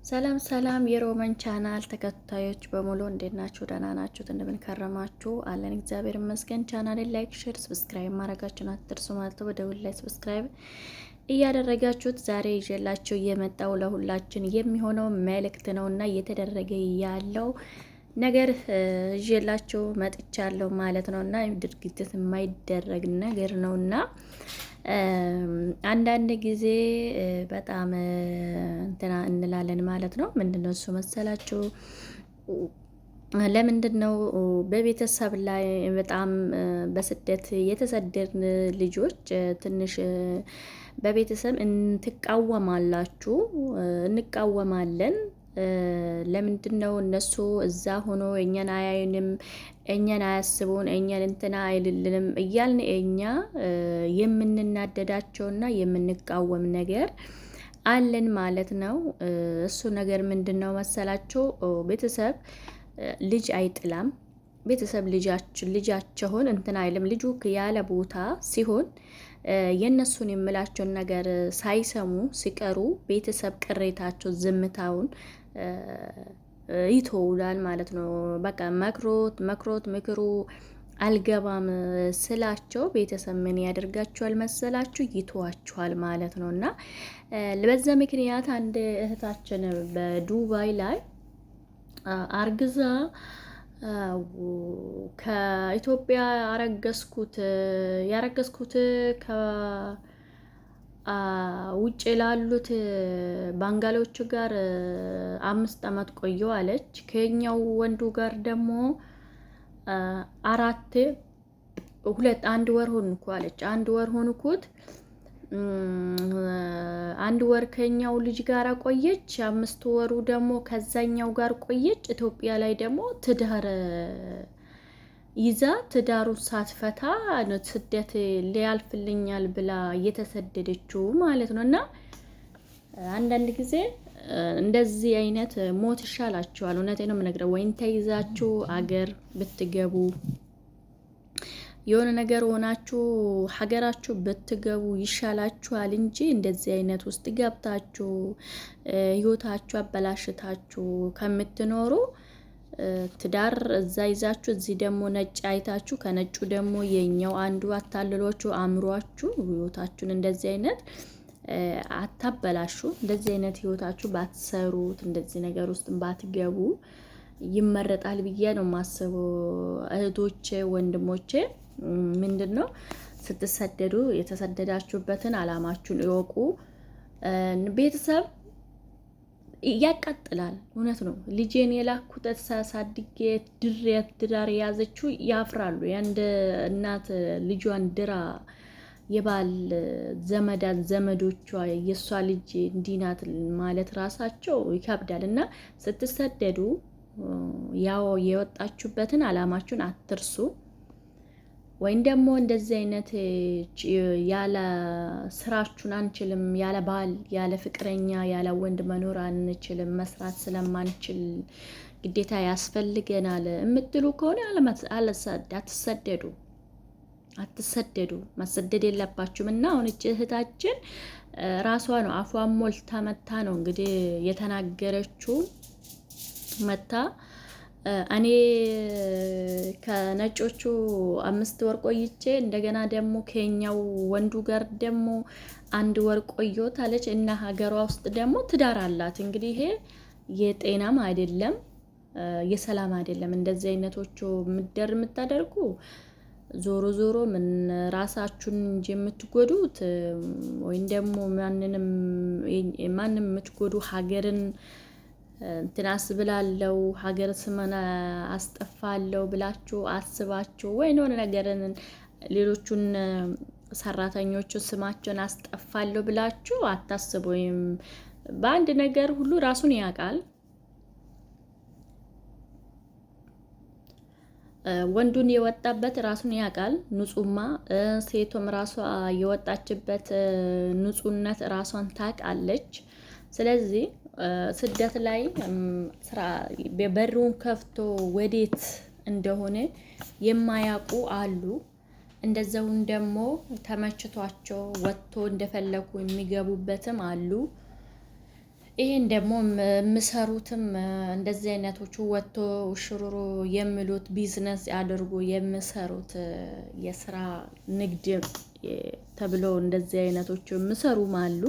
ሰላም ሰላም የሮማን ቻናል ተከታዮች በሙሉ እንዴት ናችሁ? ደህና ናችሁ? እንደምን ከረማችሁ? አለን እግዚአብሔር ይመስገን። ቻናሌን ላይክ፣ ሼር፣ ሰብስክራይብ ማድረጋችሁን አትርሱ ማለት ነው። ደውል ላይ ሰብስክራይብ እያደረጋችሁት ዛሬ ይዤላችሁ የመጣው ለሁላችን የሚሆነው መልእክት ነውና እየተደረገ ያለው ነገር ይዤላችሁ መጥቻለሁ ማለት ነውና ድርጊት የማይደረግ ነገር ነውና አንዳንድ ጊዜ በጣም እንትና እንላለን ማለት ነው። ምንድነው እሱ መሰላችሁ? ለምንድነው በቤተሰብ ላይ በጣም በስደት የተሰደድን ልጆች ትንሽ በቤተሰብ እንትቃወማላችሁ? እንቃወማለን። ለምንድነው እነሱ እዛ ሆኖ እኛን አያዩንም፣ እኛን አያስቡን፣ እኛን እንትና አይልልንም እያልን እኛ የምንናደዳቸውና የምንቃወም ነገር አለን ማለት ነው። እሱ ነገር ምንድነው መሰላቸው? ቤተሰብ ልጅ አይጥላም። ቤተሰብ ልጃቸውን እንትና አይልም። ልጁ ያለ ቦታ ሲሆን የነሱን የምላቸውን ነገር ሳይሰሙ ሲቀሩ ቤተሰብ ቅሬታቸው ዝምታውን ይተውላል ማለት ነው። በቃ መክሮት ምክሩ አልገባም ስላቸው ቤተሰብ ምን ያደርጋቸዋል መሰላችሁ? ይተዋቸዋል ማለት ነው። እና በዛ ምክንያት አንድ እህታችን በዱባይ ላይ አርግዛ ከኢትዮጵያ ያረገዝኩት ውጭ ላሉት ባንጋሎቹ ጋር 5 ዓመት ቆየሁ አለች። ከኛው ወንዱ ጋር ደግሞ 1 ወር ሆንኩ አለች። 1 ወር ሆንኩት። 1 ወር ከኛው ልጅ ጋር ቆየች። 5 ወሩ ደግሞ ከዛኛው ጋር ቆየች። ኢትዮጵያ ላይ ደግሞ ትዳር ይዛ ትዳሩ ሳትፈታ ስደት ሊያልፍልኛል ብላ እየተሰደደችው ማለት ነው። እና አንዳንድ ጊዜ እንደዚህ አይነት ሞት ይሻላችኋል። እውነቴን ነው የምነግረው። ወይን ተይዛችሁ አገር ብትገቡ የሆነ ነገር ሆናችሁ ሀገራችሁ ብትገቡ ይሻላችኋል እንጂ እንደዚህ አይነት ውስጥ ገብታችሁ ህይወታችሁ አበላሽታችሁ ከምትኖሩ ትዳር እዛ ይዛችሁ እዚህ ደግሞ ነጭ አይታችሁ ከነጩ ደግሞ የኛው አንዱ አታልሏችሁ አምሯችሁ ህይወታችሁን እንደዚህ አይነት አታበላሹ። እንደዚህ አይነት ህይወታችሁ ባትሰሩት እንደዚህ ነገር ውስጥ ባትገቡ ይመረጣል ብዬ ነው ማስበው። እህቶቼ ወንድሞቼ፣ ምንድነው ስትሰደዱ የተሰደዳችሁበትን አላማችሁን እወቁ። ቤተሰብ ያቃጥላል። እውነት ነው። ልጄን የላኩት ሳሳድጌ ድራር የያዘችው ያፍራሉ። የአንድ እናት ልጇን ድራ የባል ዘመዶቿ የእሷ ልጅ እንዲናት ማለት ራሳቸው ይከብዳል። እና ስትሰደዱ ያው የወጣችሁበትን አላማችሁን አትርሱ። ወይም ደግሞ እንደዚህ አይነት ያለ ስራችሁን አንችልም፣ ያለ ባል፣ ያለ ፍቅረኛ፣ ያለ ወንድ መኖር አንችልም፣ መስራት ስለማንችል ግዴታ ያስፈልገናል የምትሉ ከሆነ አትሰደዱ። መሰደድ የለባችሁም። እና አሁን እህታችን ራሷ ነው አፏን ሞልታ መታ ነው እንግዲህ የተናገረችው። መታ እኔ ከነጮቹ 5 ወር ቆይቼ እንደገና ደግሞ ከኛው ወንዱ ጋር ደግሞ 1 ወር ቆየት አለች። እና ሀገሯ ውስጥ ደግሞ ትዳር አላት። እንግዲህ ይሄ የጤናም አይደለም የሰላም አይደለም። እንደዚህ አይነቶቹ ምድር የምታደርጉ ዞሮ ምን ራሳችሁን እንጂ የምትጎዱት ወይም ደግሞ ማንም የምትጎዱ ሀገርን እንትናስ ብላለው ሀገር ስመና አስጠፋለው ብላችሁ አስባችሁ ወይ ነው ነገርን ሌሎቹን ሰራተኞቹ ስማቸውን አስጠፋለው ብላችሁ አታስቡ። ወይም በአንድ ነገር ሁሉ ራሱን ያውቃል። ወንዱን የወጣበት ራሱን ያውቃል። ንጹማ ሴቶም ራሷ የወጣችበት ንጹህነት ራሷን ታውቃለች። ስለዚህ ስደት ላይ ስራ በሩን ከፍቶ ወዴት እንደሆነ የማያውቁ አሉ። እንደዛውን ደግሞ ተመችቷቸው ወጥቶ እንደፈለጉ የሚገቡበትም አሉ። ይሄን ደግሞ የምሰሩትም እንደዚህ አይነቶቹ ወጥቶ ሽሩሩ የሚሉት ቢዝነስ ያደርጉ የሚሰሩት የስራ ንግድ ተብሎ እንደዚህ አይነቶቹ የሚሰሩም አሉ።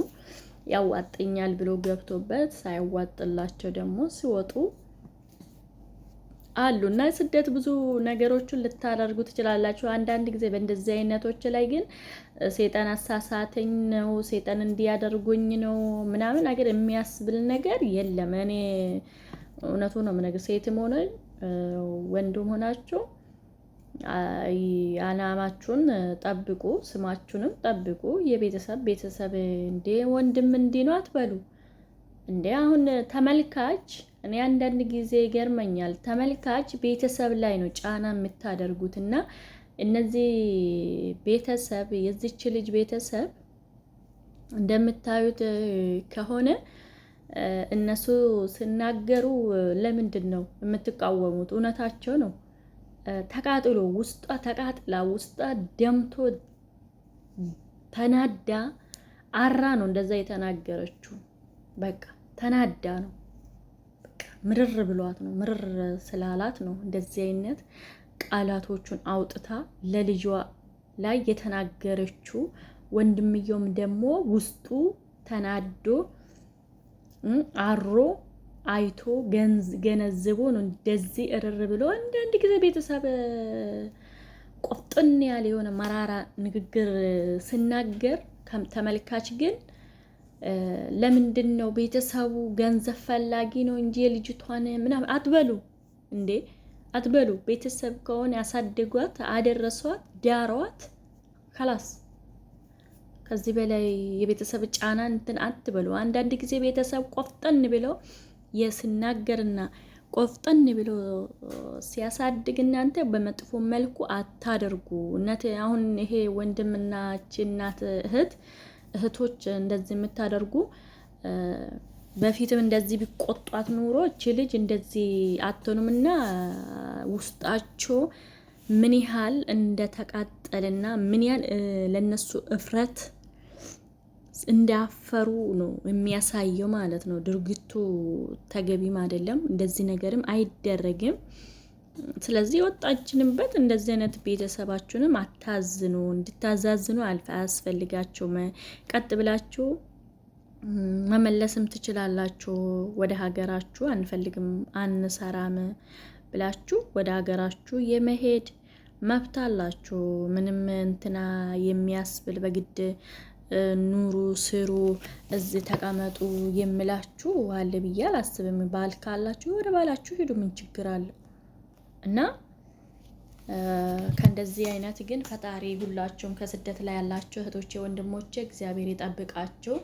ያዋጥኛል ብሎ ገብቶበት ሳይዋጥላቸው ደግሞ ሲወጡ አሉ። እና ስደት ብዙ ነገሮችን ልታደርጉ ትችላላችሁ። አንዳንድ ጊዜ በእንደዚህ አይነቶች ላይ ግን ሴጣን አሳሳተኝ ነው፣ ሴጣን እንዲያደርጉኝ ነው ምናምን ነገር የሚያስብል ነገር የለም። እኔ እውነቱ ነው የምነግር። ሴትም ሆነ ወንድም ሆናችሁ አላማችሁን ጠብቁ፣ ስማችሁንም ጠብቁ። ቤተሰብ እንዴ ወንድም እንዲህ ነው አትበሉ እንዴ። አሁን ተመልካች እኔ አንዳንድ ጊዜ ይገርመኛል። ተመልካች ቤተሰብ ላይ ነው ጫና የምታደርጉት እና እነዚህ ቤተሰብ የዚች ልጅ ቤተሰብ እንደምታዩት ከሆነ እነሱ ሲናገሩ ለምንድን ነው የምትቃወሙት? እውነታቸው ነው። ተቃጥሎ ውስጧ ተቃጥላ ውስጧ ደምቶ ተናዳ አራ ነው እንደዛ የተናገረችው። በቃ ተናዳ ነው። በቃ ምርር ብሏት ነው። ምርር ስላላት ነው እንደዚህ አይነት ቃላቶቹን አውጥታ ለልጇ ላይ የተናገረችው። ወንድምየውም ደግሞ ውስጡ ተናዶ አሮ አይቶ ገነዝቦ ነው እንደዚህ እርር ብሎ። አንዳንድ ጊዜ ቤተሰብ ቆፍጥን ያለ የሆነ መራራ ንግግር ስናገር ተመልካች ግን ለምንድን ነው ቤተሰቡ ገንዘብ ፈላጊ ነው እንጂ የልጅቷን ምናምን አትበሉ እንዴ አትበሉ። ቤተሰብ ከሆነ ያሳደጓት፣ አደረሷት፣ ዳሯት خلاص። ከዚህ በላይ የቤተሰብ ጫና እንትን አትበሉ። አንዳንድ ጊዜ ቤተሰብ ቆፍጠን ብለው የስናገርና ቆፍጠን ብሎ ሲያሳድግ እናንተ በመጥፎ መልኩ አታደርጉ። አሁን ይሄ ወንድምና እናት እህቶች እንደዚህ የምታደርጉ በፊትም እንደዚህ ቢቆጧት ኑሮ እቺ ልጅ እንደዚህ አትሆኑምና ውስጣቸው ምን ያህል እንደተቃጠልና ምን ያህል ለነሱ እፍረት እንዳፈሩ ነው የሚያሳየው ማለት ነው። ድርጊቱ ተገቢም አይደለም። እንደዚህ ነገርም አይደረግም። ስለዚህ ወጣችንበት እንደዚህ አይነት ቤተሰባችሁንም አታዝኑ፣ እንድታዛዝኑ አያስፈልጋችሁም። ቀጥ ብላችሁ መመለስም ትችላላችሁ። ወደ ሀገራችሁ አንፈልግም አንሰራም ብላችሁ ወደ ሀገራችሁ የመሄድ መብት አላችሁ። ምንም እንትና የሚያስብል በግድ ኑሩ ስሩ እዚህ ተቀመጡ የሚላችሁ አለ ብዬ አላስብም። ባል ካላችሁ ወደ ባላችሁ ሂዱ፣ ምን ችግር አለው? እና ከእንደዚህ አይነት ግን ፈጣሪ ሁላችሁም ከስደት ላይ ያላችሁ እህቶቼ ወንድሞቼ እግዚአብሔር ይጠብቃችሁ።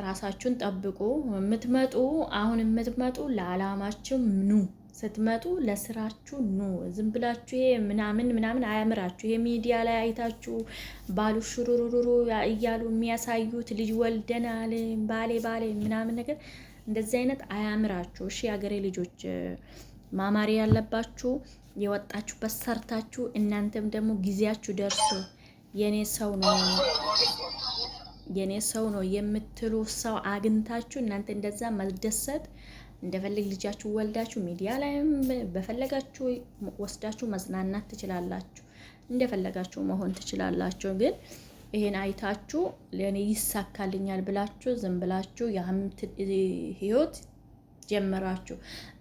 ራሳችሁን ጠብቁ። አሁን የምትመጡ ለዓላማችሁ ኑ። ስትመጡ ለስራችሁ ኑ። ዝም ብላችሁ ይሄ ምናምን አያምራችሁ። ይሄ ሚዲያ ላይ አይታችሁ ባሉ ሽሩሩሩ እያሉ የሚያሳዩት ልጅ ወልደናል ባሌ ምናምን ነገር እንደዚህ አይነት አያምራችሁ። እሺ የሀገሬ ልጆች ማማሪ ያለባችሁ የወጣችሁበት ሰርታችሁ እናንተም ደግሞ ጊዜያችሁ ደርሶ የኔ ሰው ነው የምትሉ ሰው አግኝታችሁ እናንተ እንደዛ መደሰት እንደፈልግ ልጃችሁ ወልዳችሁ ሚዲያ ላይም በፈለጋችሁ ወስዳችሁ መዝናናት ትችላላችሁ። እንደፈለጋችሁ መሆን ትችላላችሁ። ግን ይሄን አይታችሁ ለኔ ይሳካልኛል ብላችሁ ዝም ብላችሁ ህይወት ጀምራችሁ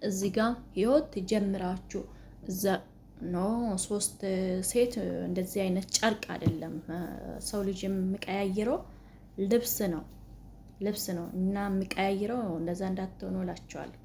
እዚህ ጋር ህይወት ጀምራችሁ እዛ ሶስት ሴት እንደዚህ አይነት ጨርቅ አይደለም። ሰው ልጅ የሚቀያይረው ልብስ ነው እና የሚቀያይረው እንደዛ እንዳትሆኑ እላችኋለሁ።